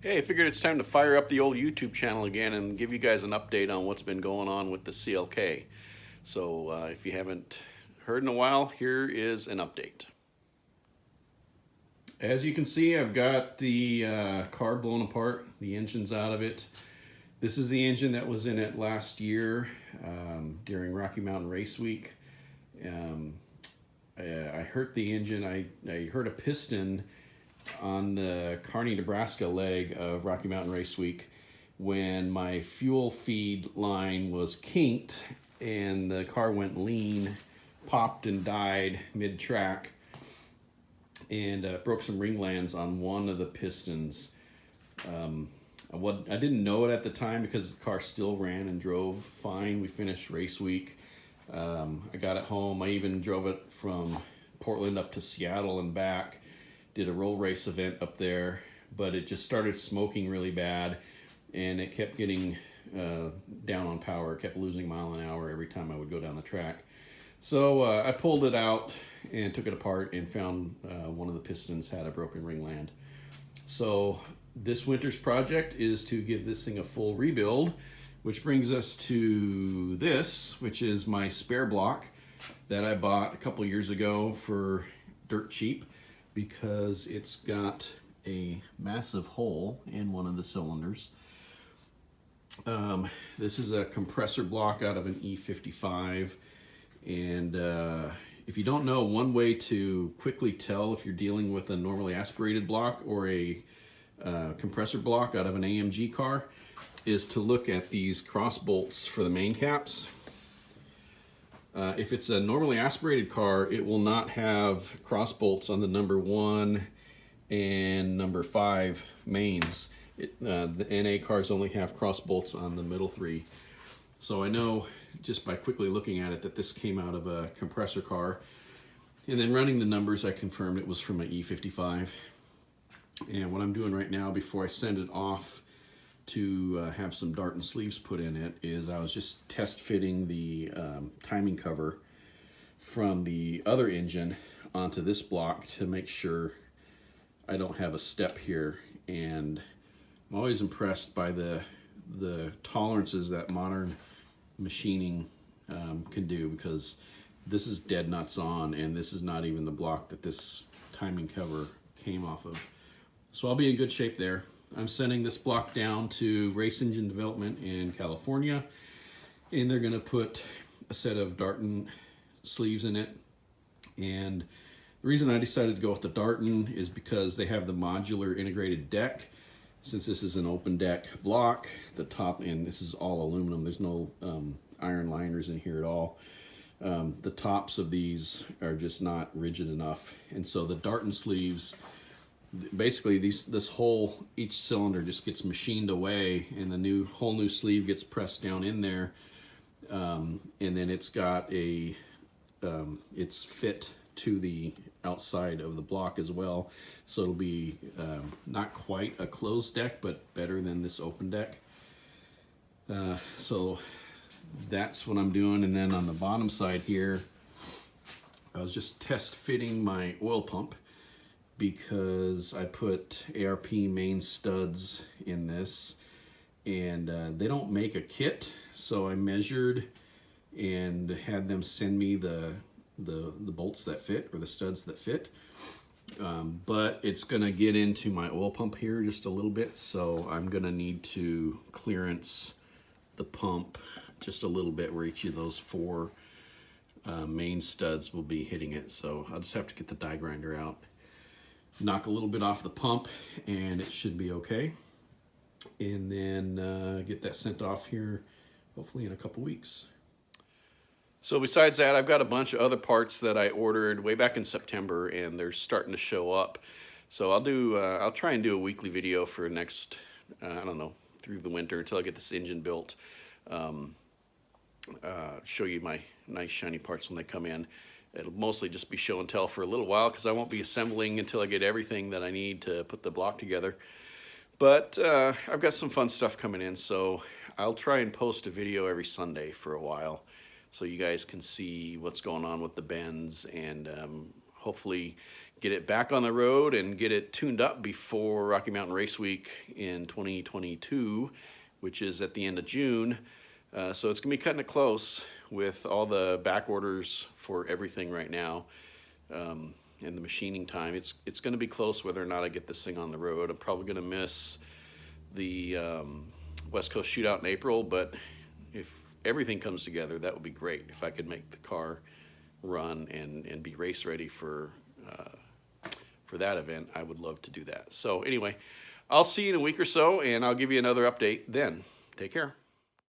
Hey, I figured it's time to fire up the old YouTube channel again and give you guys an update on what's been going on with the CLK. So if you haven't heard in a while, here is an update. As you can see, I've got the car blown apart, the engine's out of it. This is the engine that was in it last year during Rocky Mountain Race Week. I hurt the engine, I hurt a piston on the Kearney, Nebraska leg of Rocky Mountain Race Week when my fuel feed line was kinked and the car went lean, popped and died mid-track, and broke some ring lands on one of the pistons. I didn't know it at the time because the car still ran and drove fine. We finished race week. I got it home. I even drove it from Portland up to Seattle and back. Did a roll race event up there, but it just started smoking really bad, and it kept getting down on power. It kept losing mile an hour every time I would go down the track. So I pulled it out and took it apart and found one of the pistons had a broken ring land. So this winter's project is to give this thing a full rebuild, which brings us to this, which is my spare block that I bought a couple years ago for dirt cheap, because it's got a massive hole in one of the cylinders. This is a compressor block out of an E55, and if you don't know, one way to quickly tell if you're dealing with a normally aspirated block or a compressor block out of an AMG car is to look at these cross bolts for the main caps. If it's a normally aspirated car, it will not have cross bolts on the number 1 and number 5 mains. The NA cars only have cross bolts on the middle 3. So I know just by quickly looking at it that this came out of a compressor car. And then running the numbers, I confirmed it was from an E55. And what I'm doing right now before I send it off to have some Darton sleeves put in it is I was just test fitting the timing cover from the other engine onto this block to make sure I don't have a step here. And I'm always impressed by the tolerances that modern machining can do, because this is dead nuts on, and this is not even the block that this timing cover came off of. So I'll be in good shape there. I'm sending this block down to Race Engine Development in California, and they're going to put a set of Darton sleeves in it. And the reason I decided to go with the Darton is because they have the modular integrated deck. Since this is an open deck block, the top, and this is all aluminum, there's no iron liners in here at all. The tops of these are just not rigid enough, and so the Darton sleeves, basically each cylinder just gets machined away, and the whole new sleeve gets pressed down in there, and then it's got it's fit to the outside of the block as well, so it'll be not quite a closed deck, but better than this open deck. So that's what I'm doing. And then on the bottom side here, I was just test fitting my oil pump, because I put ARP main studs in this, and they don't make a kit, so I measured and had them send me the bolts that fit, or the studs that fit. But it's gonna get into my oil pump here just a little bit, so I'm gonna need to clearance the pump just a little bit where each of those 4 main studs will be hitting it. So I'll just have to get the die grinder out, knock a little bit off the pump, and it should be okay. And then get that sent off here hopefully in a couple weeks. So besides that, I've got a bunch of other parts that I ordered way back in September, and they're starting to show up. So I'll try and do a weekly video for next, I don't know, through the winter until I get this engine built. Show you my nice shiny parts when they come in. It'll mostly just be show and tell for a little while, because I won't be assembling until I get everything that I need to put the block together. But I've got some fun stuff coming in, so I'll try and post a video every Sunday for a while, so you guys can see what's going on with the bends, and hopefully get it back on the road and get it tuned up before Rocky Mountain Race Week in 2022, which is at the end of June. So it's gonna be cutting it close with all the back orders for everything right now, and the machining time. It's gonna be close whether or not I get this thing on the road. I'm probably gonna miss the West Coast Shootout in April, but if everything comes together, that would be great. If I could make the car run and be race ready for that event, I would love to do that. So anyway, I'll see you in a week or so, and I'll give you another update then. Take care.